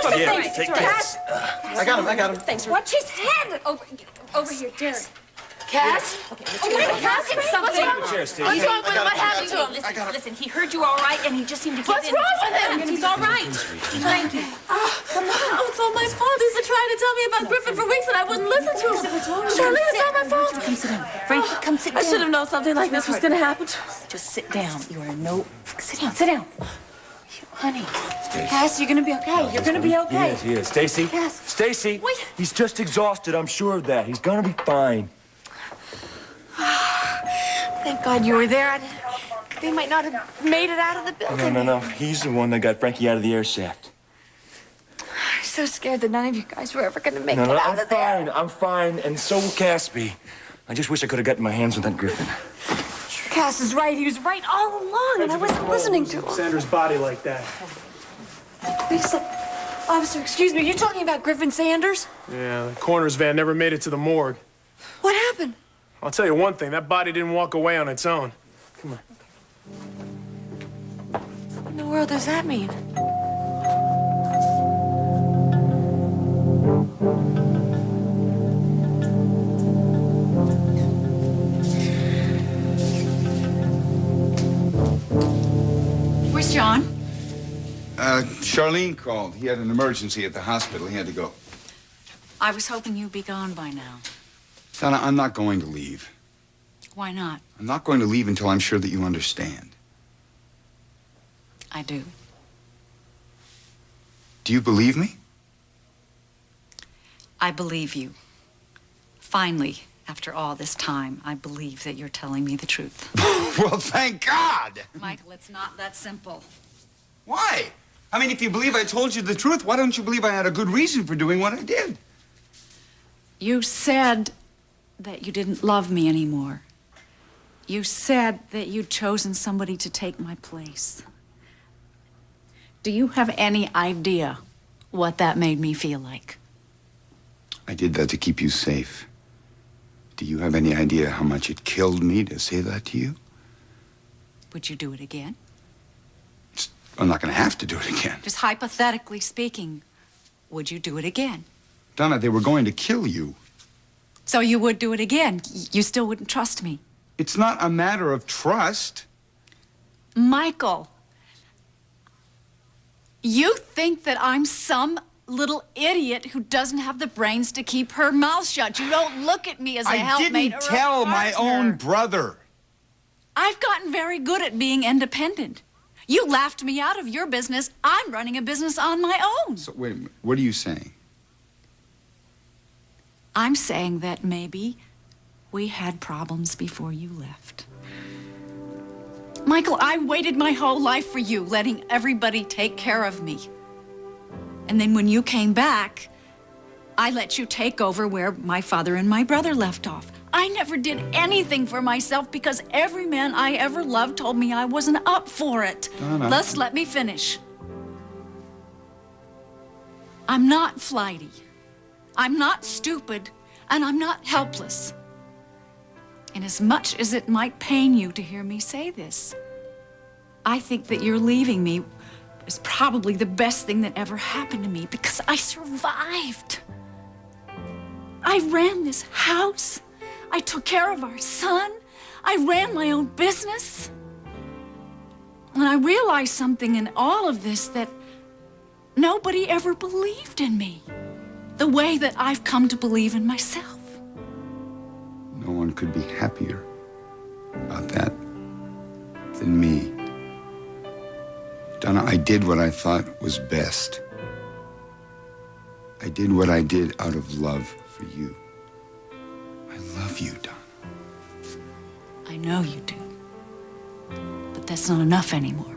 Chef. Yeah, Thanks. take Cass. I got him. Thanks. Watch his head. Over here, Derek. Cass? Okay, Cass, something. What's wrong with him? What happened to him? Listen, he heard you all right, and he just seemed to give What's in. wrong with him? He's all right. Thank you. Come on. Oh, it's all my fault. He's been trying to tell me about Griffen for weeks, and I wouldn't listen to him. Charlene, it's all my fault. Come sit down. Frankie, come sit down. I should have known something like this was going to happen. Just sit down. You are no... Sit down. Honey. Cass, you're gonna be okay. You're gonna be okay. He is. Stacey? Yes. Stacey? Wait. He's just exhausted, I'm sure of that. He's gonna be fine. Thank God you were there. They might not have made it out of the building. No. He's the one that got Frankie out of the air shaft. I'm so scared that none of you guys were ever going to make No, it out of there. I'm fine, and so will Cass be. I just wish I could have gotten my hands on that Griffen. Cass is right. He was right all along, and I wasn't listening to him. Sanders' body like that. Wait a sec. Officer, excuse me. You're talking about Griffen Sanders? Yeah, the coroner's van never made it to the morgue. What happened? I'll tell you one thing, that body didn't walk away on its own. Come on. What in the world does that mean? Where's John? Charlene called. He had an emergency at the hospital. He had to go. I was hoping you'd be gone by now. Donna, I'm not going to leave. Why not? I'm not going to leave until I'm sure that you understand. I do. Do you believe me? I believe you. Finally, after all this time, I believe that you're telling me the truth. Well, thank God! Michael, it's not that simple. Why? I mean, if you believe I told you the truth, why don't you believe I had a good reason for doing what I did? You said that you didn't love me anymore. You said that you'd chosen somebody to take my place. Do you have any idea what that made me feel like? I did that to keep you safe. Do you have any idea how much it killed me to say that to you? Would you do it again? I'm not going to have to do it again. Just hypothetically speaking, would you do it again? Donna, they were going to kill you. So you would do it again? You still wouldn't trust me? It's not a matter of trust. Michael, you think that I'm some little idiot who doesn't have the brains to keep her mouth shut. You don't look at me as a helpmate or a I didn't tell my partner. own brother. I've gotten very good at being independent. You laughed me out of your business. I'm running a business on my own. So, wait a minute. What are you saying? I'm saying that maybe we had problems before you left. Michael, I waited my whole life for you, letting everybody take care of me. And then when you came back, I let you take over where my father and my brother left off. I never did anything for myself because every man I ever loved told me I wasn't up for it. Donna. Just let me finish. I'm not flighty. I'm not stupid, and I'm not helpless. And as much as it might pain you to hear me say this, I think that you're leaving me is probably the best thing that ever happened to me because I survived. I ran this house. I took care of our son. I ran my own business. And I realized something in all of this, that nobody ever believed in me the way that I've come to believe in myself. No one could be happier about that than me. Donna, I did what I thought was best. I did what I did out of love for you. I love you, Donna. I know you do. But that's not enough anymore.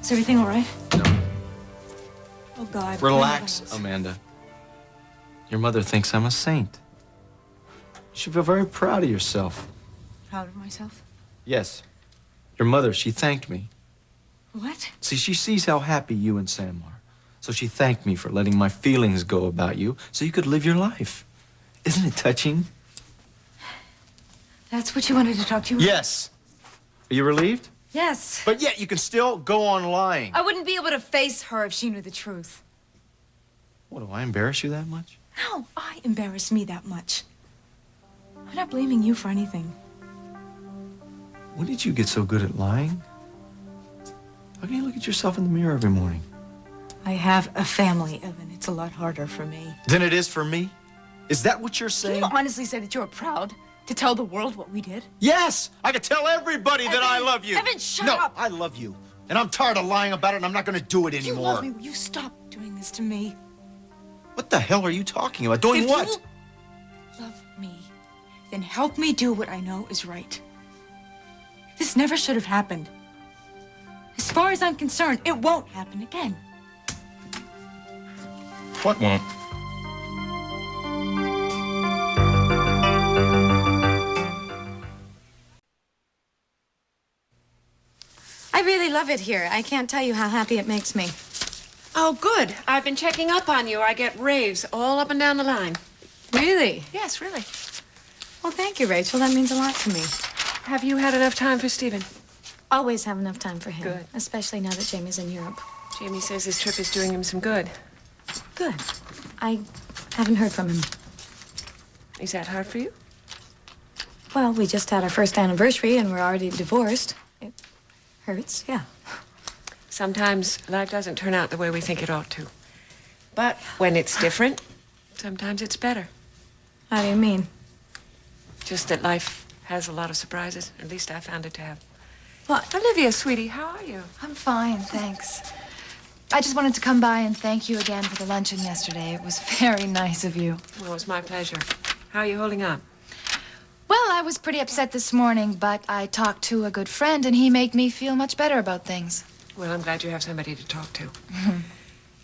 Is everything all right? No. Oh, God. Relax, Amanda. Your mother thinks I'm a saint. You should feel very proud of yourself. Proud of myself? Yes. Your mother, she thanked me. What? See, she sees how happy you and Sam are. So she thanked me for letting my feelings go about you so you could live your life. Isn't it touching? That's what you wanted to talk to? Yes. Are you relieved? Yes. But yet you can still go on lying. I wouldn't be able to face her if she knew the truth. What, do I embarrass you that much? No, I embarrass me that much. I'm not blaming you for anything. When did you get so good at lying? How can you look at yourself in the mirror every morning? I have a family, Evan. It's a lot harder for me. Than it is for me? Is that what you're saying? Can you honestly say that you're proud to tell the world what we did? Yes! I could tell everybody that I love you. Evan, shut no, up! I love you. And I'm tired of lying about it, and I'm not going to do it If you anymore. love me, will you stop doing this to me? What the hell are you talking about? Doing what? If you love me, then help me do what I know is right. This never should have happened. As far as I'm concerned, it won't happen again. What won't? I really love it here. I can't tell you how happy it makes me. Oh, good. I've been checking up on you. I get raves all up and down the line. Really? Yes, really. Well, thank you, Rachel. That means a lot to me. Have you had enough time for Stephen? Always have enough time for him. Good. Especially now that Jamie's in Europe. Jamie says this trip is doing him some good. Good. I haven't heard from him. Is that hard for you? Well, we just had our first anniversary and we're already divorced. It hurts, yeah. Sometimes life doesn't turn out the way we think it ought to. But when it's different, sometimes it's better. How do you mean? Just that life has a lot of surprises. At least I found it to have. What? Olivia, sweetie, how are you? I'm fine, thanks. I just wanted to come by and thank you again for the luncheon yesterday. It was very nice of you. Well, it was my pleasure. How are you holding up? Well, I was pretty upset this morning, but I talked to a good friend, and he made me feel much better about things. Well, I'm glad you have somebody to talk to.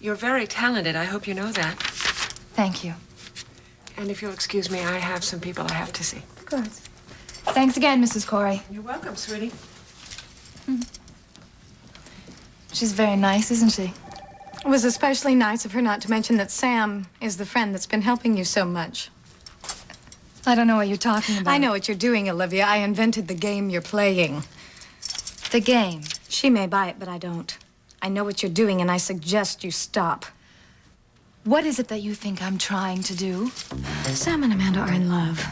You're very talented. I hope you know that. Thank you. And if you'll excuse me, I have some people I have to see. Of course. Thanks again, Mrs. Corey. You're welcome, sweetie. She's very nice, isn't she? It was especially nice of her not to mention that Sam is the friend that's been helping you so much. I don't know what you're talking about. I know what you're doing, Olivia. I invented the game you're playing. The game. She may buy it, but I don't. I know what you're doing, and I suggest you stop. What is it that you think I'm trying to do? Sam and Amanda are in love.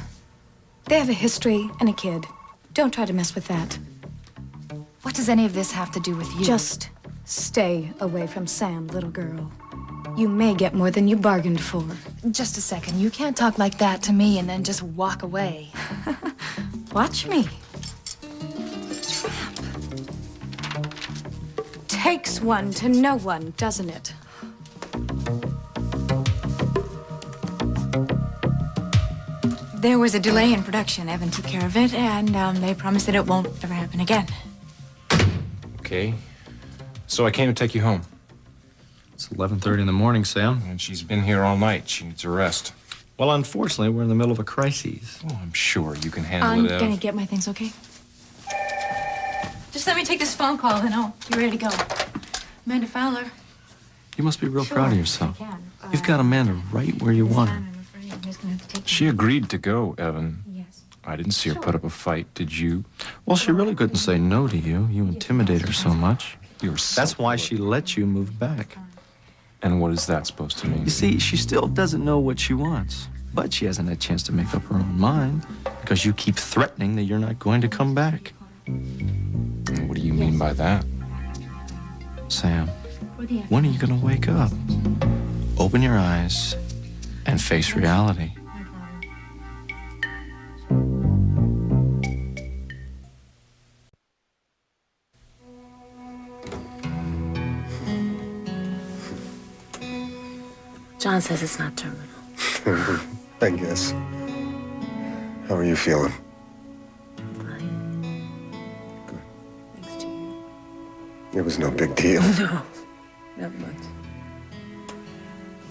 They have a history and a kid. Don't try to mess with that. What does any of this have to do with you? Just stay away from Sam, little girl. You may get more than you bargained for. Just a second. You can't talk like that to me and then just walk away. Watch me. Tramp. Takes one to know one, doesn't it? There was a delay in production. Evan took care of it, and they promised that it won't ever happen again. Okay. So I came to take you home. It's 11:30 in the morning, Sam. And she's been here all night. She needs a rest. Well, unfortunately, we're in the middle of a crisis. Oh, I'm sure you can handle I'm it, Ev. gonna get my things, okay? Just let me take this phone call, and I'll be ready to go. Amanda Fowler. You must be real proud of yourself. I can. You've got Amanda right where you want her. I'm afraid I'm just gonna have to take She agreed to go, Evan. Yes. I didn't see her put up a fight, did you? Well, she really couldn't say no to you. You intimidate her so much. You're so That's why good. she let you move back. And what is that supposed to mean? You see, she still doesn't know what she wants, but she hasn't had a chance to make up her own mind because you keep threatening that you're not going to come back. What do you mean by that? Sam, when are you going to wake up? Open your eyes and face reality. John says it's not terminal. I guess. How are you feeling? Fine. Good. Thanks to you. It was no big deal. No, not much.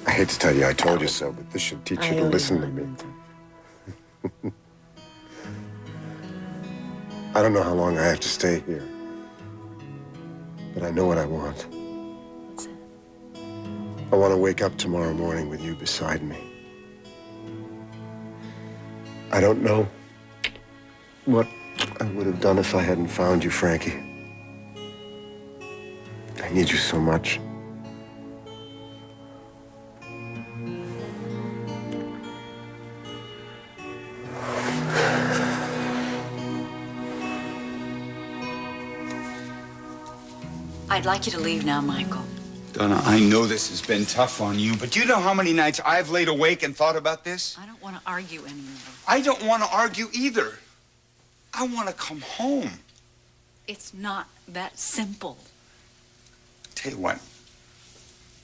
I hate to tell you I told you so, but this should teach you to listen to me. I don't know how long I have to stay here, but I know what I want. What's that? I want to wake up tomorrow morning with you beside me. I don't know what I would have done if I hadn't found you, Frankie. I need you so much. I'd like you to leave now, Michael. Donna, I know this has been tough on you, but do you know how many nights I've laid awake and thought about this? I don't want to argue anymore. I don't want to argue either. I want to come home. It's not that simple. Tell you what,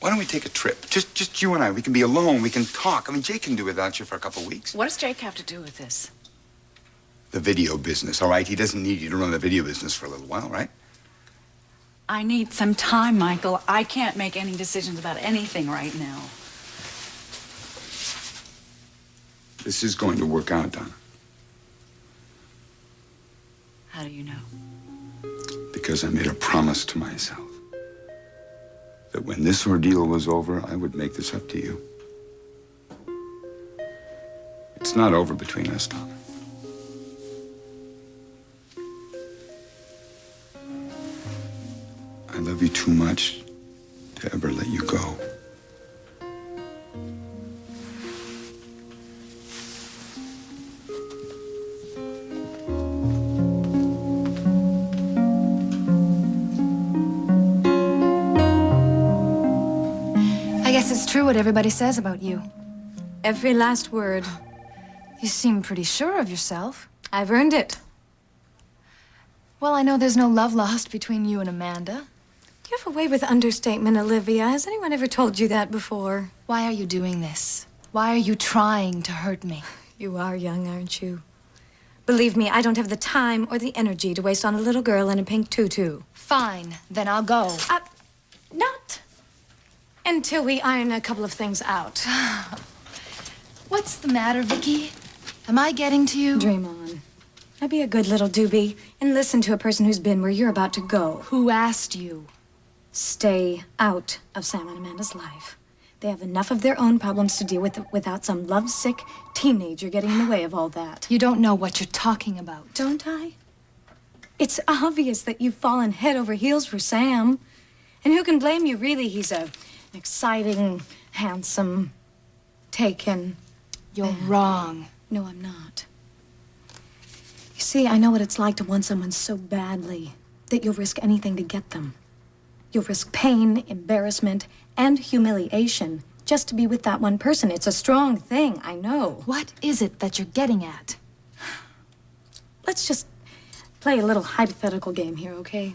why don't we take a trip? Just you and I. We can be alone. We can talk. I mean, Jake can do without you for a couple weeks. What does Jake have to do with this? The video business, all right? He doesn't need you to run the video business for a little while, right? I need some time, Michael. I can't make any decisions about anything right now. This is going to work out, Donna. How do you know? Because I made a promise to myself that when this ordeal was over, I would make this up to you. It's not over between us, Donna. I love you too much to ever let you go. I guess it's true what everybody says about you. Every last word. You seem pretty sure of yourself. I've earned it. Well, I know there's no love lost between you and Amanda. You have a way with understatement, Olivia. Has anyone ever told you that before? Why are you doing this? Why are you trying to hurt me? You are young, aren't you? Believe me, I don't have the time or the energy to waste on a little girl in a pink tutu. Fine, then I'll go. Not until we iron a couple of things out. What's the matter, Vicky? Am I getting to you? Dream on. Now be a good little doobie and listen to a person who's been where you're about to go. Who asked you? Stay out of Sam and Amanda's life. They have enough of their own problems to deal with without some lovesick teenager getting in the way of all that. You don't know what you're talking about. Don't I? It's obvious that you've fallen head over heels for Sam. And who can blame you, really? He's an exciting, handsome, taken... You're wrong. No, I'm not. You see, I know what it's like to want someone so badly that you'll risk anything to get them. You'll risk pain, embarrassment, and humiliation just to be with that one person. It's a strong thing, I know. What is it that you're getting at? Let's just play a little hypothetical game here, okay?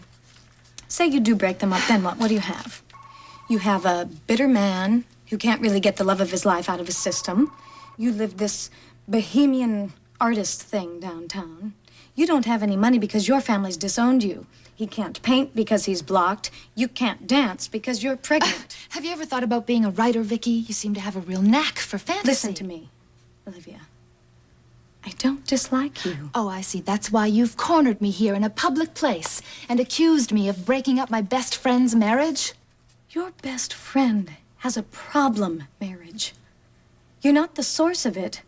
Say you do break them up, then what? What do you have? You have a bitter man who can't really get the love of his life out of his system. You live this bohemian artist thing downtown. You don't have any money because your family's disowned you. He can't paint because he's blocked. You can't dance because you're pregnant. Have you ever thought about being a writer, Vicky? You seem to have a real knack for fantasy. Listen to me, Olivia. I don't dislike you. Oh, I see. That's why you've cornered me here in a public place and accused me of breaking up my best friend's marriage. Your best friend has a problem marriage. You're not the source of it,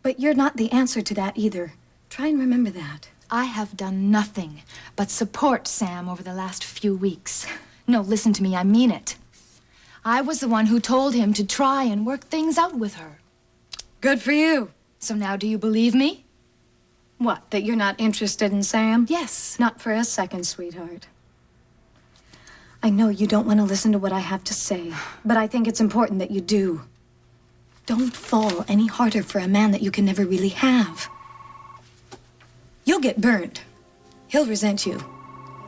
but you're not the answer to that either. Try and remember that. I have done nothing but support Sam over the last few weeks. No, listen to me, I mean it. I was the one who told him to try and work things out with her. Good for you. So now do you believe me? What, that you're not interested in Sam? Yes. Not for a second, sweetheart. I know you don't want to listen to what I have to say, but I think it's important that you do. Don't fall any harder for a man that you can never really have. You'll get burned. He'll resent you.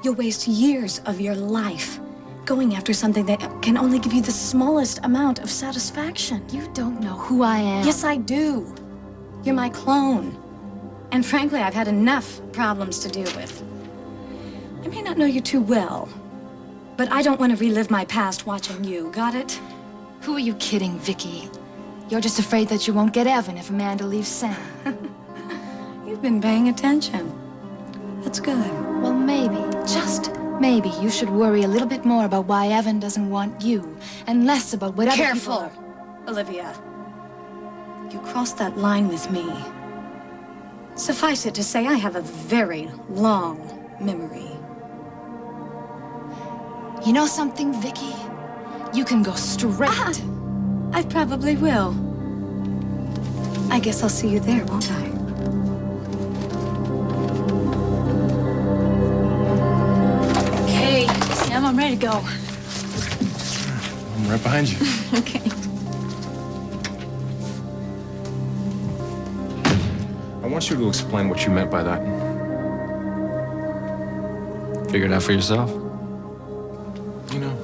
You'll waste years of your life going after something that can only give you the smallest amount of satisfaction. You don't know who I am. Yes, I do. You're my clone. And frankly, I've had enough problems to deal with. I may not know you too well, but I don't want to relive my past watching you. Got it? Who are you kidding, Vicky? You're just afraid that you won't get Evan if Amanda leaves Sam. You've been paying attention. That's good. Well, maybe, just maybe, you should worry a little bit more about why Evan doesn't want you, and less about what other people Careful, Olivia. You crossed that line with me, Suffice it to say, I have a very long memory. You know something, Vicky? You can go straight. I probably will. I guess I'll see you there, won't I? Okay, Sam, I'm ready to go. I'm right behind you. Okay. I want you to explain what you meant by that. Figure it out for yourself. You know,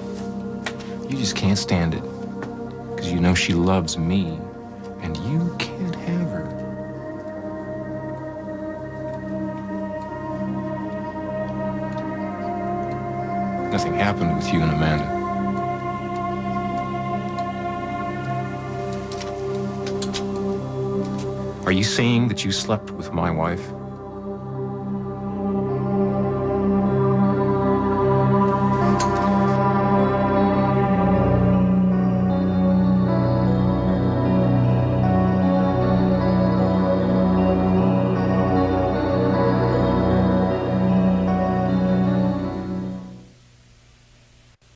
you just can't stand it. Because you know she loves me, and you can't have her. Nothing happened with you and Amanda. Are you saying that you slept with my wife?